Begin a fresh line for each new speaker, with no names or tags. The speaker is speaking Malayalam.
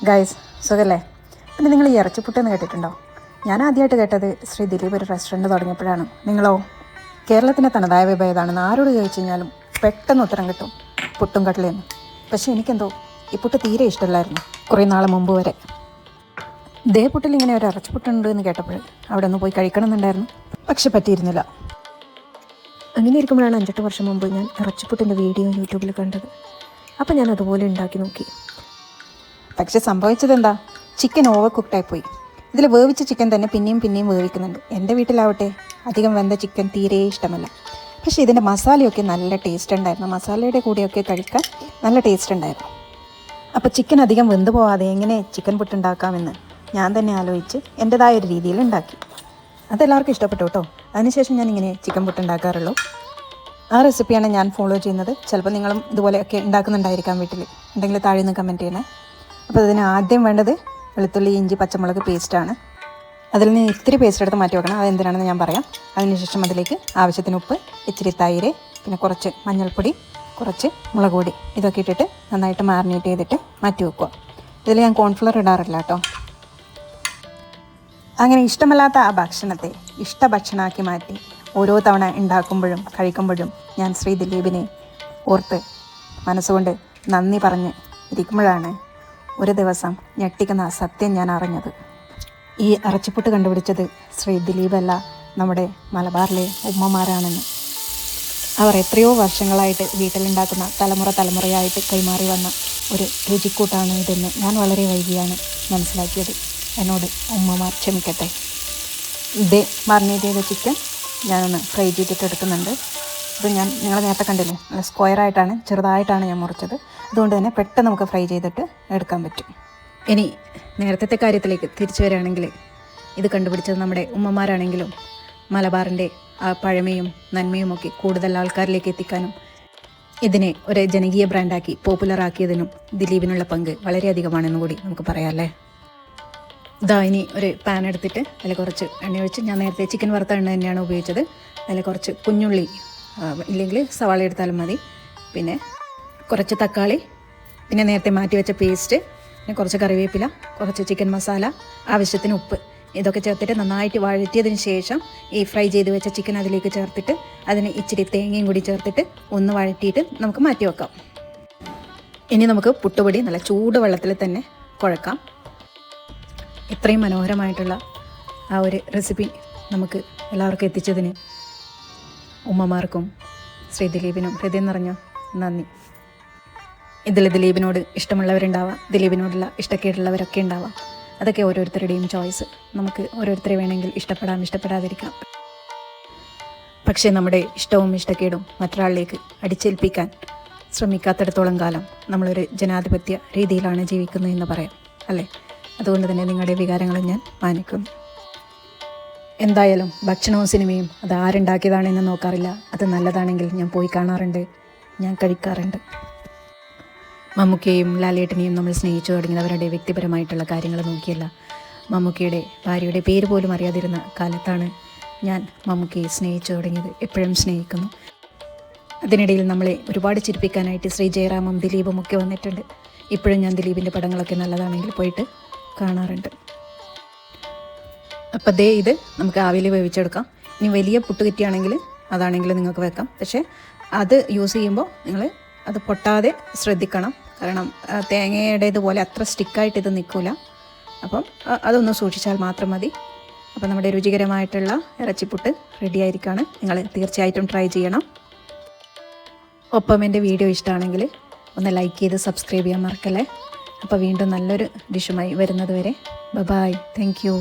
ഗൈസ് സുഖല്ലേ? പിന്നെ നിങ്ങൾ ഈ ഇറച്ചിപ്പുട്ടെന്ന് കേട്ടിട്ടുണ്ടോ? ഞാൻ ആദ്യമായിട്ട് കേട്ടത് ശ്രീ ദിലീപ് ഒരു റെസ്റ്റോറൻറ്റ് തുടങ്ങിയപ്പോഴാണ്. നിങ്ങളോ? കേരളത്തിൻ്റെ തനതായ വിഭവം ഏതാണെന്ന് ആരോട് ചോദിച്ചു കഴിഞ്ഞാലും പെട്ടെന്ന് ഉത്തരം കിട്ടും, പുട്ടും കടലയെന്ന്. പക്ഷേ എനിക്കെന്തോ ഈ പുട്ട് തീരെ ഇഷ്ടമല്ലായിരുന്നു കുറേ നാൾ മുമ്പ് വരെ. ദേ പുട്ടിൽ ഇങ്ങനെ ഒരു ഇറച്ചിപ്പുട്ടുണ്ട് എന്ന് കേട്ടപ്പോൾ അവിടെ ഒന്ന് പോയി കഴിക്കണമെന്നുണ്ടായിരുന്നു, പക്ഷെ പറ്റിയിരുന്നില്ല. അങ്ങനെ ഇരിക്കുമ്പോഴാണ് 5-8 വർഷം മുമ്പ് ഞാൻ ഇറച്ചിപ്പുട്ടിൻ്റെ വീഡിയോ യൂട്യൂബിൽ കണ്ടത്. അപ്പോൾ ഞാൻ അതുപോലെ ഉണ്ടാക്കി നോക്കി. പക്ഷെ സംഭവിച്ചത് എന്താ? ചിക്കൻ ഓവർ കുക്ക്ഡായി പോയി. ഇതിൽ വേവിച്ച ചിക്കൻ തന്നെ പിന്നെയും വേവിക്കുന്നുണ്ട്. എൻ്റെ വീട്ടിലാവട്ടെ അധികം വെന്ത ചിക്കൻ തീരെ ഇഷ്ടമല്ല. പക്ഷേ ഇതിൻ്റെ മസാലയൊക്കെ നല്ല ടേസ്റ്റ് ഉണ്ടായിരുന്നു. മസാലയുടെ കൂടെയൊക്കെ കഴിക്കാൻ നല്ല ടേസ്റ്റ് ഉണ്ടായിരുന്നു. അപ്പോൾ ചിക്കൻ അധികം വെന്ത് പോവാതെ എങ്ങനെ ചിക്കൻ പുട്ടുണ്ടാക്കാമെന്ന് ഞാൻ തന്നെ ആലോചിച്ച് എൻ്റെതായ ഒരു രീതിയിൽ ഉണ്ടാക്കി. അതെല്ലാവർക്കും ഇഷ്ടപ്പെട്ടു കേട്ടോ. അതിനുശേഷം ഞാൻ ഇങ്ങനെ ചിക്കൻ പുട്ടുണ്ടാക്കാറുള്ളൂ. ആ റെസിപ്പിയാണ് ഞാൻ ഫോളോ ചെയ്യുന്നത്. ചിലപ്പോൾ നിങ്ങളും ഇതുപോലെയൊക്കെ ഉണ്ടാക്കുന്നുണ്ടായിരിക്കാം വീട്ടിൽ. ഉണ്ടെങ്കിൽ താഴെ നിന്ന് കമൻറ്റ് ചെയ്യണേ. അപ്പോൾ ഇതിന് ആദ്യം വേണ്ടത് വെളുത്തുള്ളി, ഇഞ്ചി, പച്ചമുളക് പേസ്റ്റാണ്. അതിൽ നിന്ന് ഇത്തിരി പേസ്റ്റ് എടുത്ത് മാറ്റി വെക്കണം. അതെന്തിനാണെന്ന് ഞാൻ പറയാം. അതിനുശേഷം അതിലേക്ക് ആവശ്യത്തിന് ഉപ്പ്, ഇച്ചിരി തൈര്, പിന്നെ കുറച്ച് മഞ്ഞൾപ്പൊടി, കുറച്ച് മുളക് പൊടി, ഇതൊക്കെ ഇട്ടിട്ട് നന്നായിട്ട് മാറിനേറ്റ് ചെയ്തിട്ട് മാറ്റി വെക്കുക. ഇതിൽ ഞാൻ കോൺഫ്ലവർ ഇടാറില്ല കേട്ടോ. അങ്ങനെ ഇഷ്ടമല്ലാത്ത ആ ഭക്ഷണത്തെ ഇഷ്ടഭക്ഷണമാക്കി മാറ്റി ഓരോ തവണ ഉണ്ടാക്കുമ്പോഴും കഴിക്കുമ്പോഴും ഞാൻ ശ്രീ ദിലീപിനെ ഓർത്ത് മനസ്സുകൊണ്ട് നന്ദി പറഞ്ഞ് ഇരിക്കുമ്പോഴാണ് ഒരു ദിവസം ഞെട്ടിക്കുന്ന സത്യം ഞാൻ അറിഞ്ഞത്. ഈ ഇറച്ചിപ്പുട്ട് കണ്ടുപിടിച്ചത് ശ്രീ ദിലീപല്ല, നമ്മുടെ മലബാറിലെ ഉമ്മമാരാണെന്ന്. അവർ എത്രയോ വർഷങ്ങളായിട്ട് വീട്ടിലുണ്ടാക്കുന്ന തലമുറയായിട്ട് കൈമാറി വന്ന ഒരു രുചിക്കൂട്ടാണ് ഇതെന്ന് ഞാൻ വളരെ വൈകിയാണ് മനസ്സിലാക്കിയത്. എന്നോട് ഉമ്മമാർ ക്ഷമിക്കട്ടെ. ഇതേ മാറിനേറ്റ് ചെയ്ത ചിക്കൻ ഞാനൊന്ന് ഫ്രൈ ചെയ്തിട്ട് എടുക്കുന്നുണ്ട്. ഇത് നിങ്ങൾ നേരത്തെ കണ്ടില്ലേ, നല്ല സ്ക്വയറായിട്ടാണ്, ചെറുതായിട്ടാണ് ഞാൻ മുറിച്ചത്. അതുകൊണ്ട് തന്നെ പെട്ടെന്ന് നമുക്ക് ഫ്രൈ ചെയ്തിട്ട് എടുക്കാൻ പറ്റും. ഇനി നേരത്തെ കാര്യത്തിലേക്ക് തിരിച്ചു വരികയാണെങ്കിൽ, ഇത് കണ്ടുപിടിച്ചത് നമ്മുടെ ഉമ്മമാരാണെങ്കിലും മലബാറിൻ്റെ ആ പഴമയും നന്മയും ഒക്കെ കൂടുതൽ ആൾക്കാരിലേക്ക് എത്തിക്കാനും ഇതിനെ ഒരു ജനകീയ ബ്രാൻഡാക്കി പോപ്പുലറാക്കിയതിനും ദിലീപിനുള്ള പങ്ക് വളരെയധികമാണെന്ന് കൂടി നമുക്ക് പറയാമല്ലേ. ഇതാ ഇനി ഒരു പാൻ എടുത്തിട്ട് അതിൽ കുറച്ച് എണ്ണ ഒഴിച്ച്, ഞാൻ നേരത്തെ ചിക്കൻ വറുത്ത എണ്ണ തന്നെയാണ് ഉപയോഗിച്ചത്. അതിൽ കുറച്ച് കുഞ്ഞുള്ളി, ഇല്ലെങ്കിൽ സവാള എടുത്താലും മതി, പിന്നെ കുറച്ച് തക്കാളി, പിന്നെ നേരത്തെ മാറ്റി വെച്ച പേസ്റ്റ്, പിന്നെ കുറച്ച് കറിവേപ്പില, കുറച്ച് ചിക്കൻ മസാല, ആവശ്യത്തിന് ഉപ്പ്, ഇതൊക്കെ ചേർത്തിട്ട് നന്നായിട്ട് വഴറ്റിയതിന് ശേഷം ഈ ഫ്രൈ ചെയ്ത് വെച്ച ചിക്കൻ അതിലേക്ക് ചേർത്തിട്ട് അതിന് ഇച്ചിരി തേങ്ങയും കൂടി ചേർത്തിട്ട് ഒന്ന് വഴറ്റിയിട്ട് നമുക്ക് മാറ്റി വെക്കാം. ഇനി നമുക്ക് പുട്ടുപൊടി നല്ല ചൂട് വെള്ളത്തിൽ തന്നെ കുഴക്കാം. ഇത്രയും മനോഹരമായിട്ടുള്ള ആ ഒരു റെസിപ്പി നമുക്ക് എല്ലാവർക്കും എത്തിച്ചതിന് ഉമ്മമാർക്കും ശ്രീ ദിലീപിനും ഹൃദയം നിറഞ്ഞ നന്ദി. ഇതിൽ ദിലീപിനോട് ഇഷ്ടമുള്ളവരുണ്ടാവാം, ദിലീപിനോടുള്ള ഇഷ്ടക്കേടുള്ളവരൊക്കെ ഉണ്ടാവാം. അതൊക്കെ ഓരോരുത്തരുടെയും ചോയ്സ്. നമുക്ക് ഓരോരുത്തരെ വേണമെങ്കിൽ ഇഷ്ടപ്പെടാം, ഇഷ്ടപ്പെടാതിരിക്കാം. പക്ഷേ നമ്മുടെ ഇഷ്ടവും ഇഷ്ടക്കേടും മറ്റൊരാളിലേക്ക് അടിച്ചേൽപ്പിക്കാൻ ശ്രമിക്കാത്തിടത്തോളം കാലം നമ്മളൊരു ജനാധിപത്യ രീതിയിലാണ് ജീവിക്കുന്നതെന്ന് പറയാം, അല്ലേ? അതുകൊണ്ട് തന്നെ നിങ്ങളുടെ വികാരങ്ങളും ഞാൻ മാനിക്കുന്നു. എന്തായാലും ഭക്ഷണവും സിനിമയും അത് ആരുണ്ടാക്കിയതാണെന്ന് നോക്കാറില്ല. അത് നല്ലതാണെങ്കിൽ ഞാൻ പോയി കാണാറുണ്ട്, ഞാൻ കഴിക്കാറുണ്ട്. മമ്മൂക്കയെയും ലാലേട്ടനെയും നമ്മൾ സ്നേഹിച്ചു തുടങ്ങിയത് അവരുടെ വ്യക്തിപരമായിട്ടുള്ള കാര്യങ്ങൾ നോക്കിയല്ല. മമ്മൂക്കയുടെ ഭാര്യയുടെ പേര് പോലും അറിയാതിരുന്ന കാലത്താണ് ഞാൻ മമ്മൂക്കയെ സ്നേഹിച്ചു തുടങ്ങിയത്. എപ്പോഴും സ്നേഹിക്കുന്നു. അതിനിടയിൽ നമ്മളെ ഒരുപാട് ചിരിപ്പിക്കാനായിട്ട് ശ്രീ ജയറാമും ദിലീപും ഒക്കെ വന്നിട്ടുണ്ട്. ഇപ്പോഴും ഞാൻ ദിലീപിൻ്റെ പടങ്ങളൊക്കെ നല്ലതാണെങ്കിൽ പോയിട്ട് കാണാറുണ്ട്. അപ്പം ദേ ഇത് നമുക്ക് ആവിയിൽ വേവിച്ചെടുക്കാം. ഇനി വലിയ പുട്ട് കിറ്റിയാണെങ്കിൽ അതാണെങ്കിൽ നിങ്ങൾക്ക് വെക്കാം. പക്ഷേ അത് യൂസ് ചെയ്യുമ്പോൾ നിങ്ങൾ അത് പൊട്ടാതെ ശ്രദ്ധിക്കണം. കാരണം തേങ്ങയുടേതുപോലെ അത്ര സ്റ്റിക്കായിട്ട് ഇത് നിൽക്കില്ല. അപ്പം അതൊന്ന് സൂക്ഷിച്ചാൽ മാത്രം മതി. അപ്പം നമ്മുടെ രുചികരമായിട്ടുള്ള ഇറച്ചിപ്പുട്ട് റെഡി ആയിരിക്കുകയാണ്. നിങ്ങൾ തീർച്ചയായിട്ടും ട്രൈ ചെയ്യണം. ഒപ്പം എൻ്റെ വീഡിയോ ഇഷ്ടമാണെങ്കിൽ ഒന്ന് ലൈക്ക് ചെയ്ത് സബ്സ്ക്രൈബ് ചെയ്യാൻ മറക്കല്ലേ. അപ്പോൾ വീണ്ടും നല്ലൊരു ഡിഷുമായി വരുന്നത് വരെ ബൈ. Thank you.